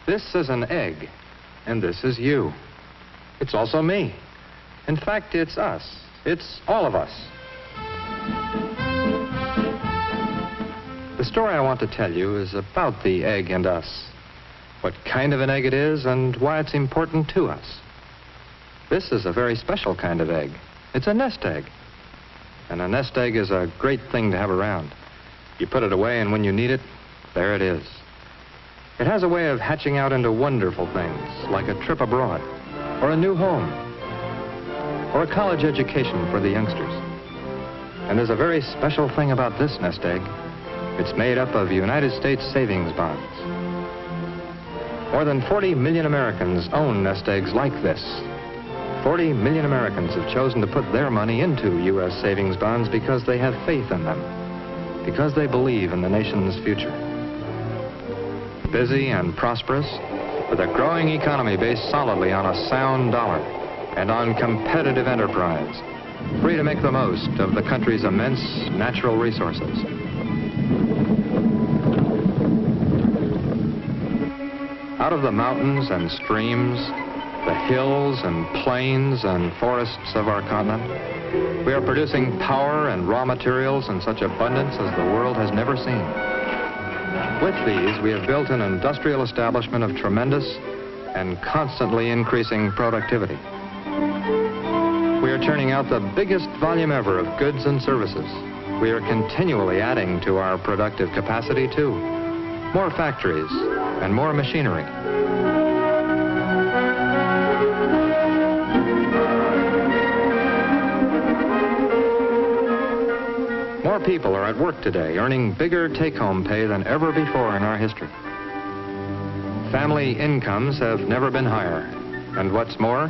This is an egg, and this is you. It's also me. In fact, it's us. It's all of us. The story I want to tell you is about the Eggand Us, what kind of an egg it is and why it's important to us. This is a very special kind of egg. It's a nest egg. And a nest egg is a great thing to have around. You put it away, and when you need it, there it is. It has a way of hatching out into wonderful things, like a trip abroad, or a new home, or a college education for the youngsters. And there's a very special thing about this nest egg. It's made up of United States savings bonds. More than 40 million Americans own nest eggs like this. 40 million Americans have chosen to put their money into U.S. savings bonds because they have faith in them, because they believe in the nation's future. Busy and prosperous, with a growing economy based solidly on a sound dollar and on competitive enterprise, free to make the most of the country's immense natural resources. Out of the mountains and streams, the hills and plains and forests of our continent, we are producing power and raw materials in such abundance as the world has never seen. With these, we have built an industrial establishment of tremendous and constantly increasing productivity. We are turning out the biggest volume ever of goods and services. We are continually adding to our productive capacity, too. More factories and more machinery. More people are at work today, earning bigger take-home pay than ever before in our history. Family incomes have never been higher. And what's more,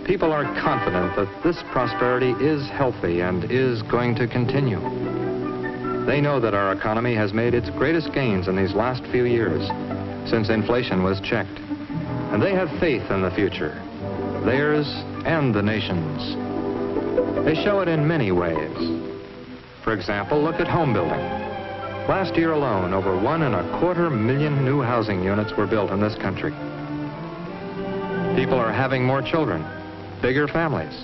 people are confident that this prosperity is healthy and is going to continue. They know that our economy has made its greatest gains in these last few years, since inflation was checked. And they have faith in the future, theirs and the nation's. They show it in many ways. For example, look at home building. Last year alone, over 1.25 million new housing units were built in this country. People are having more children, bigger families.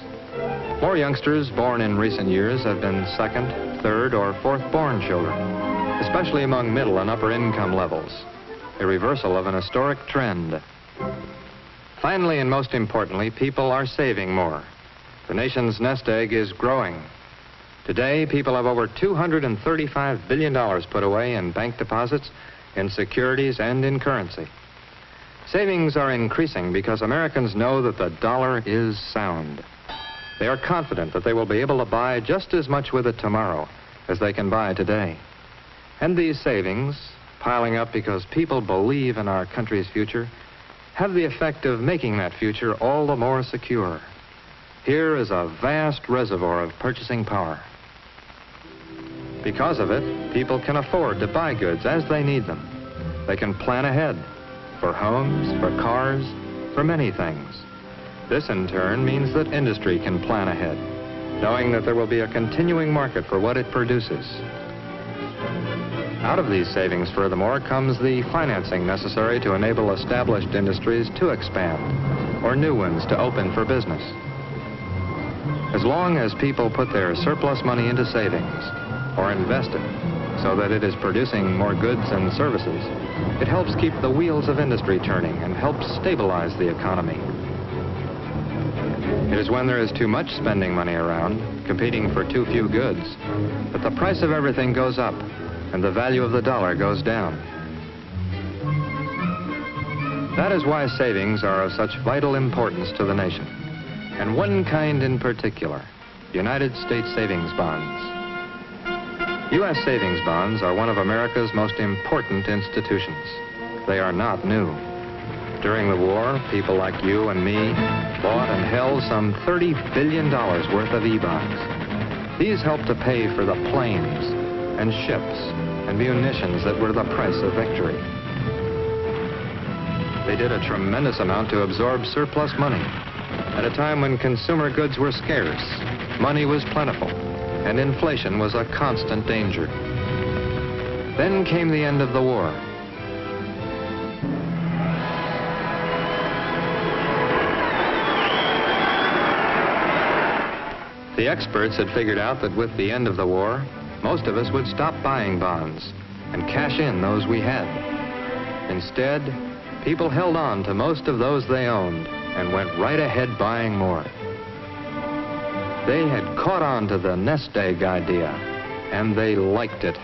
More youngsters born in recent years have been second, third, or fourth-born children, especially among middle and upper income levels, a reversal of an historic trend. Finally, and most importantly, people are saving more. The nation's nest egg is growing. Today, people have over $235 billion put away in bank deposits, in securities, and in currency. Savings are increasing because Americans know that the dollar is sound. They are confident that they will be able to buy just as much with it tomorrow as they can buy today. And these savings, piling up because people believe in our country's future, have the effect of making that future all the more secure. Here is a vast reservoir of purchasing power. Because of it, people can afford to buy goods as they need them. They can plan ahead for homes, for cars, for many things. This, in turn, means that industry can plan ahead, knowing that there will be a continuing market for what it produces. Out of these savings, furthermore, comes the financing necessary to enable established industries to expand, or new ones to open for business. As long as people put their surplus money into savings, or invest it so that it is producing more goods and services, it helps keep the wheels of industry turning and helps stabilize the economy. It is when there is too much spending money around, competing for too few goods, that the price of everything goes up and the value of the dollar goes down. That is why savings are of such vital importance to the nation, and one kind in particular, United States savings bonds. U.S. savings bonds are one of America's most important institutions. They are not new. During the war, people like you and me bought and held some $30 billion worth of E-bonds. These helped to pay for the planes and ships and munitions that were the price of victory. They did a tremendous amount to absorb surplus money at a time when consumer goods were scarce, money was plentiful, and inflation was a constant danger. Then came the end of the war. The experts had figured out that with the end of the war, most of us would stop buying bonds and cash in those we had. Instead, people held on to most of those they owned and went right ahead buying more. They had caught on to the nest egg idea, and they liked it.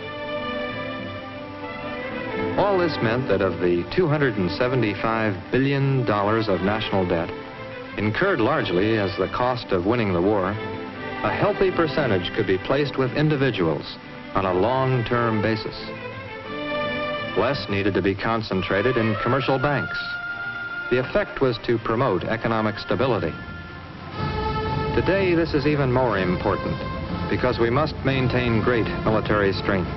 All this meant that of the $275 billion of national debt, incurred largely as the cost of winning the war, a healthy percentage could be placed with individuals on a long-term basis. Less needed to be concentrated in commercial banks. The effect was to promote economic stability. Today, this is even more important because we must maintain great military strength.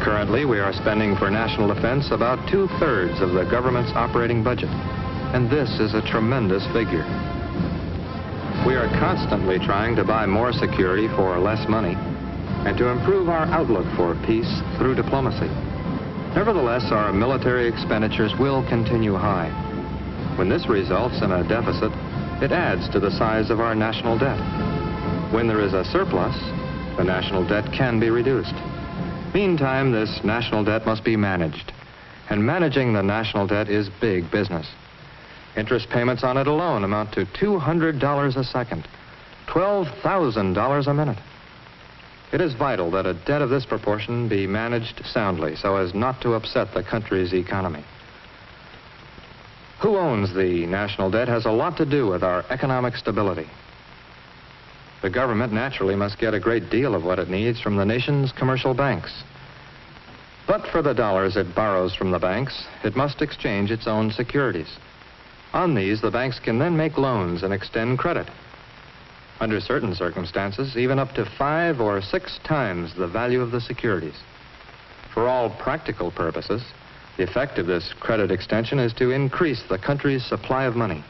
Currently, we are spending for national defense about 2/3 of the government's operating budget, and this is a tremendous figure. We are constantly trying to buy more security for less money and to improve our outlook for peace through diplomacy. Nevertheless, our military expenditures will continue high. When this results in a deficit, it adds to the size of our national debt. When there is a surplus, the national debt can be reduced. Meantime, this national debt must be managed, and managing the national debt is big business. Interest payments on it alone amount to $200 a second, $12,000 a minute. It is vital that a debt of this proportion be managed soundly so as not to upset the country's economy. Who owns the national debt has a lot to do with our economic stability. The government naturally must get a great deal of what it needs from the nation's commercial banks. But for the dollars it borrows from the banks, it must exchange its own securities. On these, the banks can then make loans and extend credit. Under certain circumstances, even up to 5 or 6 times the value of the securities. For all practical purposes, the effect of this credit extension is to increase the country's supply of money.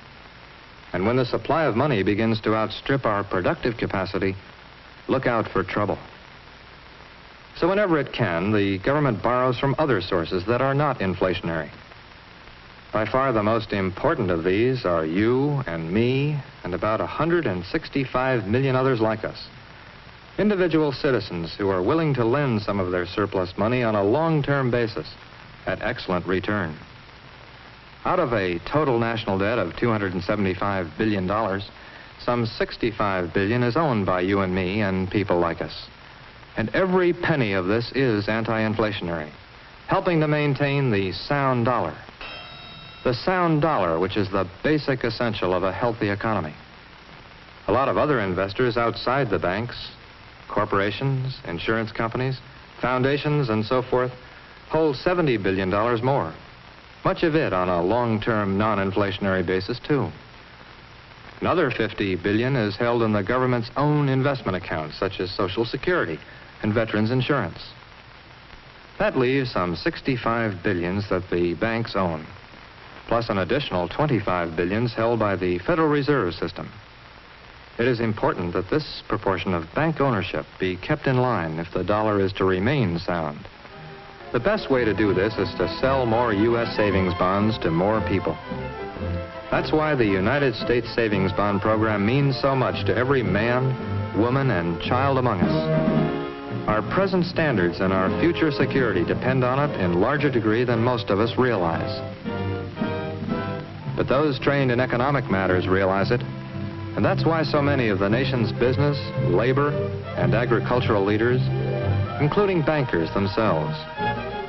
And when the supply of money begins to outstrip our productive capacity, look out for trouble. So whenever it can, the government borrows from other sources that are not inflationary. By far the most important of these are you and me and about 165 million others like us. Individual citizens who are willing to lend some of their surplus money on a long-term basis at excellent return. Out of a total national debt of $275 billion, some $65 billion is owned by you and me and people like us. And every penny of this is anti-inflationary, helping to maintain the sound dollar. The sound dollar, which is the basic essential of a healthy economy. A lot of other investors outside the banks, corporations, insurance companies, foundations, and so forth, hold $70 billion more. Much of it on a long-term, non-inflationary basis, too. Another $50 billion is held in the government's own investment accounts, such as Social Security and Veterans Insurance. That leaves some $65 billion that the banks own, plus an additional $25 billion held by the Federal Reserve System. It is important that this proportion of bank ownership be kept in line if the dollar is to remain sound. The best way to do this is to sell more U.S. savings bonds to more people. That's why the United States Savings Bond Program means so much to every man, woman, and child among us. Our present standards and our future security depend on it in larger degree than most of us realize. But those trained in economic matters realize it, and that's why so many of the nation's business, labor, and agricultural leaders, including bankers themselves,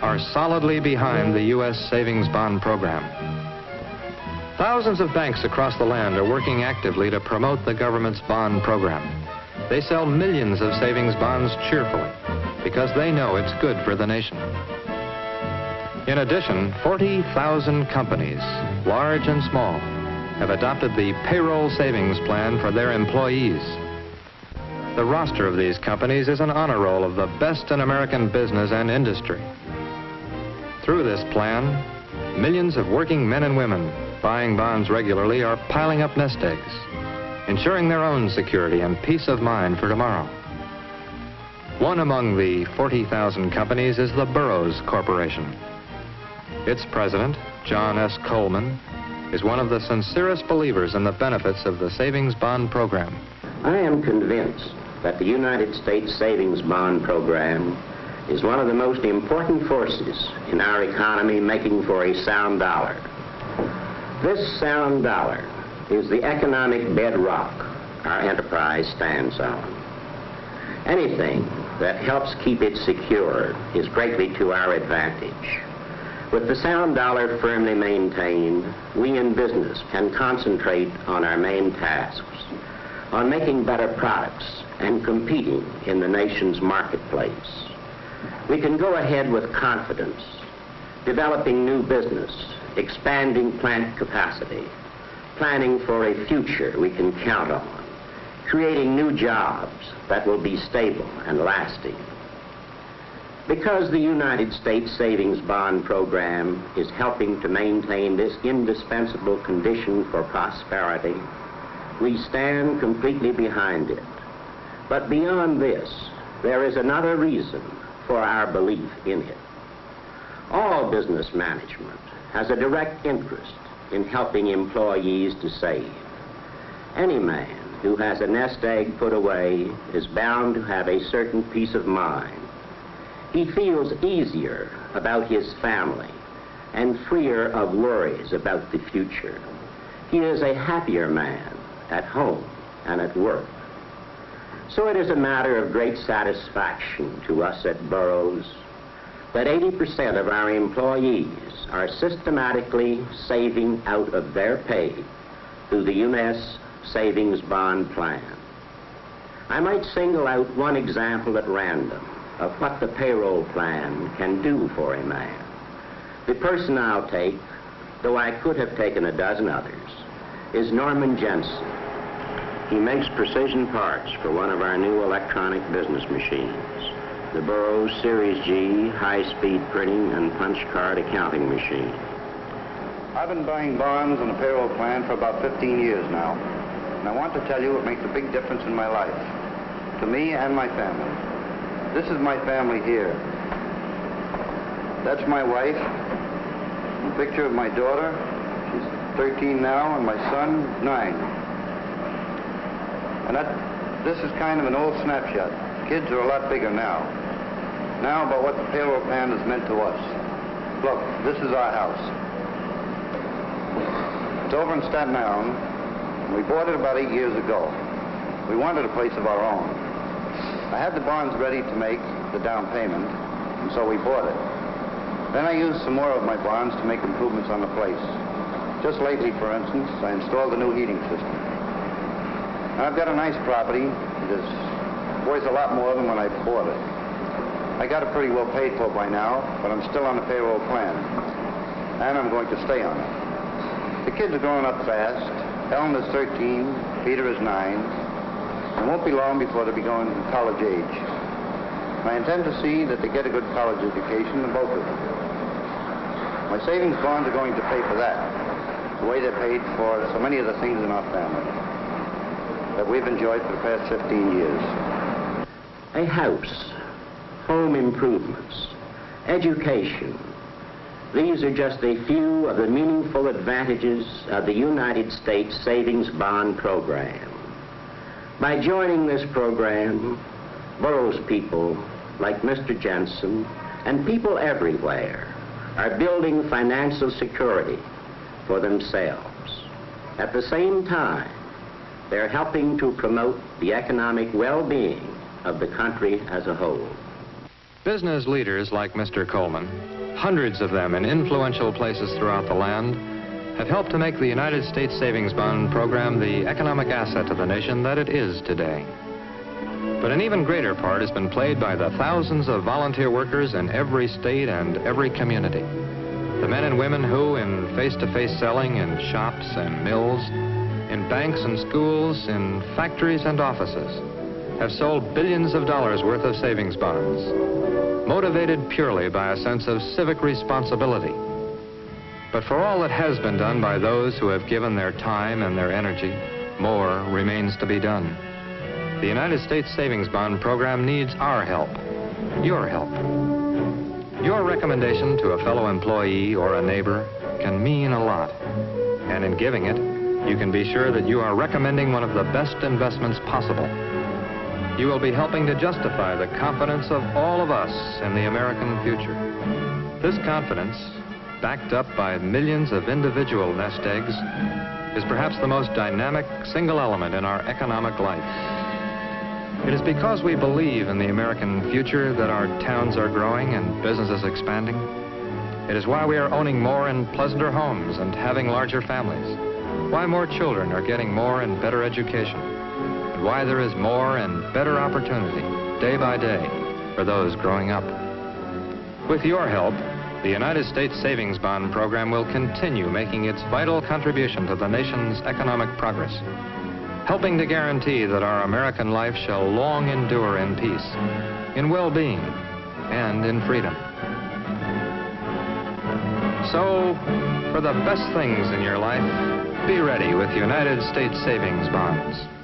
are solidly behind the U.S. Savings Bond Program. Thousands of banks across the land are working actively to promote the government's bond program. They sell millions of savings bonds cheerfully because they know it's good for the nation. In addition, 40,000 companies, large and small, have adopted the payroll savings plan for their employees. The roster of these companies is an honor roll of the best in American business and industry. Through this plan, millions of working men and women buying bonds regularly are piling up nest eggs, ensuring their own security and peace of mind for tomorrow. One among the 40,000 companies is the Burroughs Corporation. Its president, John S. Coleman, is one of the sincerest believers in the benefits of the savings bond program. I am convinced that the United States Savings Bond Program is one of the most important forces in our economy, making for a sound dollar. This sound dollar is the economic bedrock our enterprise stands on. Anything that helps keep it secure is greatly to our advantage. With the sound dollar firmly maintained, we in business can concentrate on our main tasks, on making better products and competing in the nation's marketplace. We can go ahead with confidence, developing new business, expanding plant capacity, planning for a future we can count on, creating new jobs that will be stable and lasting. Because the United States Savings Bond Program is helping to maintain this indispensable condition for prosperity, we stand completely behind it. But beyond this, there is another reason for our belief in it. All business management has a direct interest in helping employees to save. Any man who has a nest egg put away is bound to have a certain peace of mind. He feels easier about his family and freer of worries about the future. He is a happier man at home and at work. So it is a matter of great satisfaction to us at Burroughs that 80% of our employees are systematically saving out of their pay through the U.S. Savings Bond Plan. I might single out one example at random of what the payroll plan can do for a man. The person I'll take, though I could have taken a dozen others, is Norman Jensen. He makes precision parts for one of our new electronic business machines, the Burroughs Series G high-speed printing and punch card accounting machine. I've been buying bonds on a payroll plan for about 15 years now, and I want to tell you it makes a big difference in my life, to me and my family. This is my family here. That's my wife, a picture of my daughter. She's 13 now, and my son, 9. And this is kind of an old snapshot. Kids are a lot bigger now. Now about what the payroll plan has meant to us. Look, this is our house. It's over in Staten Island. We bought it about 8 years ago. We wanted a place of our own. I had the bonds ready to make the down payment, and so we bought it. Then I used some more of my bonds to make improvements on the place. Just lately, for instance, I installed a new heating system. And I've got a nice property that's worth a lot more than when I bought it. I got it pretty well paid for by now, but I'm still on the payroll plan, and I'm going to stay on it. The kids are growing up fast. Ellen is 13, Peter is 9. It won't be long before they'll be going to college age. I intend to see that they get a good college education, both of them. My savings bonds are going to pay for that, the way they're paid for so many of the things in our family that we've enjoyed for the past 15 years. A house, home improvements, education. These are just a few of the meaningful advantages of the United States Savings Bond Program. By joining this program, Burroughs people like Mr. Jensen and people everywhere are building financial security for themselves. At the same time, they're helping to promote the economic well-being of the country as a whole. Business leaders like Mr. Coleman, hundreds of them in influential places throughout the land, have helped to make the United States Savings Bond Program the economic asset to the nation that it is today. But an even greater part has been played by the thousands of volunteer workers in every state and every community. The men and women who, in face-to-face selling in shops and mills, in banks and schools, in factories and offices, have sold billions of dollars worth of savings bonds, motivated purely by a sense of civic responsibility. But for all that has been done by those who have given their time and their energy, more remains to be done. The United States Savings Bond Program needs our help, your help. Your recommendation to a fellow employee or a neighbor can mean a lot. And in giving it, you can be sure that you are recommending one of the best investments possible. You will be helping to justify the confidence of all of us in the American future. This confidence, backed up by millions of individual nest eggs, is perhaps the most dynamic single element in our economic life. It is because we believe in the American future that our towns are growing and businesses expanding. It is why we are owning more and pleasanter homes and having larger families, why more children are getting more and better education, and why there is more and better opportunity day by day for those growing up. With your help, the United States Savings Bond Program will continue making its vital contribution to the nation's economic progress, helping to guarantee that our American life shall long endure in peace, in well-being, and in freedom. So, for the best things in your life, be ready with United States Savings Bonds.